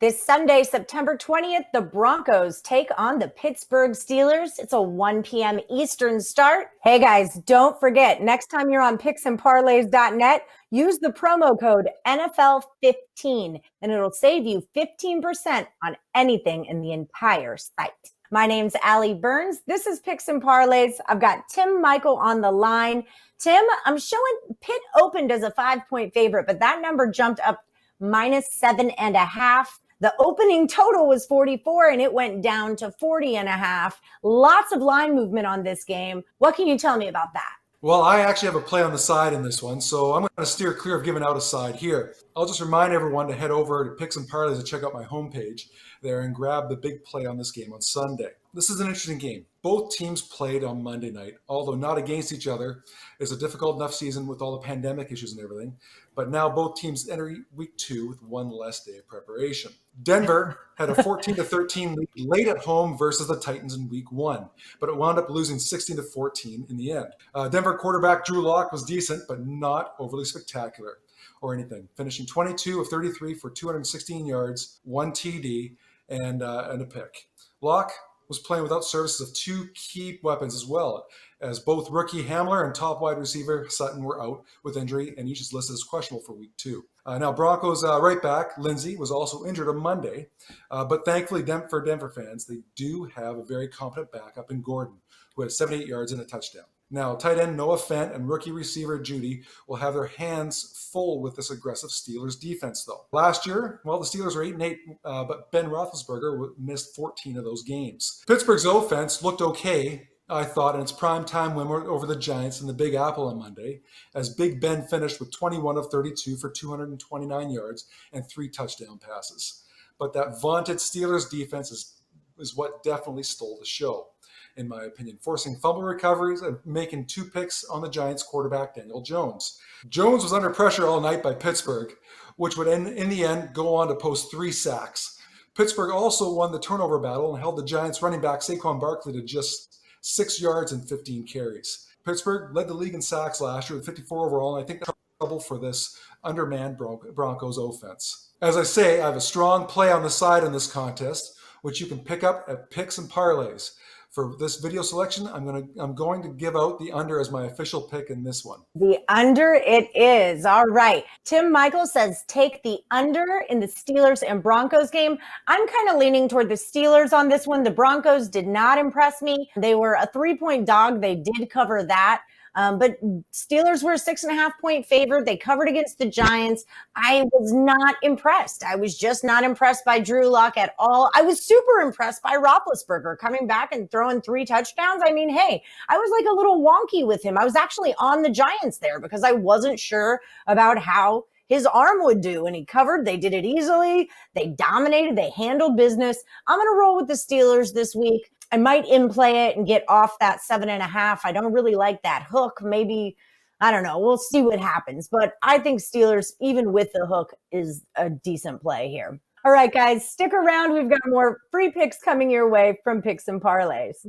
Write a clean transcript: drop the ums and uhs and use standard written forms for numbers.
This Sunday, September 20th, the Broncos take on the Pittsburgh Steelers. It's a 1 p.m. Eastern start. Hey guys, don't forget, next time you're on picksandparlays.net, use the promo code NFL15 and it'll save you 15% on anything in the entire site. My name's Allie Burns. This is Picks and Parlays. I've got Tim Michael on the line. Tim, I'm showing Pitt opened as a 5-point favorite, but that number jumped up -7.5. The opening total was 44 and it went down to 40.5. Lots of line movement on this game. What can you tell me about that? Well, I actually have a play on the side in this one, so I'm going to steer clear of giving out a side here. I'll just remind everyone to head over to Picks and Parlays and check out my homepage there and grab the big play on this game on Sunday. This is an interesting game. Both teams played on Monday night, although not against each other. It's a difficult enough season with all the pandemic issues and everything. But now both teams enter week 2 with one less day of preparation. Denver had a 14-13 lead late at home versus the Titans in week 1, but it wound up losing 16-14 in the end. Denver quarterback Drew Lock was decent, but not overly spectacular or anything, finishing 22 of 33 for 216 yards, 1 TD, and a pick. Lock was playing without services of 2 key weapons as well, as both rookie Hamler and top wide receiver Sutton were out with injury, and each is listed as questionable for week 2. Now, Broncos right back, Lindsey, was also injured on Monday, but thankfully for Denver fans, they do have a very competent backup in Gordon, who had 78 yards and a touchdown. Now, tight end Noah Fent and rookie receiver Judy will have their hands full with this aggressive Steelers defense, though. Last year, well, the Steelers were 8-8, but Ben Roethlisberger missed 14 of those games. Pittsburgh's offense looked okay, I thought, in its primetime win over the Giants in the Big Apple on Monday, as Big Ben finished with 21 of 32 for 229 yards and 3 touchdown passes. But that vaunted Steelers defense is what definitely stole the show, in my opinion, forcing fumble recoveries and making 2 picks on the Giants quarterback, Daniel Jones. Jones was under pressure all night by Pittsburgh, which would in the end go on to post 3 sacks. Pittsburgh also won the turnover battle and held the Giants running back Saquon Barkley to just 6 yards and 15 carries. Pittsburgh led the league in sacks last year with 54 overall, and I think that's trouble for this undermanned Broncos offense. As I say, I have a strong play on the side in this contest, which you can pick up at Picks and Parlays. For this video selection, I'm going to give out the under as my official pick in this one. The under it is. All right. Tim Michael says take the under in the Steelers and Broncos game. I'm kind of leaning toward the Steelers on this one. The Broncos did not impress me. They were a 3-point dog. They did cover that. But Steelers were a 6.5-point favorite. They covered against the Giants. I was not impressed. I was just not impressed by Drew Lock at all. I was super impressed by Roethlisberger coming back and throwing 3 touchdowns. I mean, hey, I was like a little wonky with him. I was actually on the Giants there because I wasn't sure about how his arm would do, and he covered. They did it easily. They dominated. They handled business. I'm going to roll with the Steelers this week. I might in-play it and get off that 7.5. I don't really like that hook. Maybe, I don't know. We'll see what happens. But I think Steelers, even with the hook, is a decent play here. All right, guys, stick around. We've got more free picks coming your way from Picks and Parlays.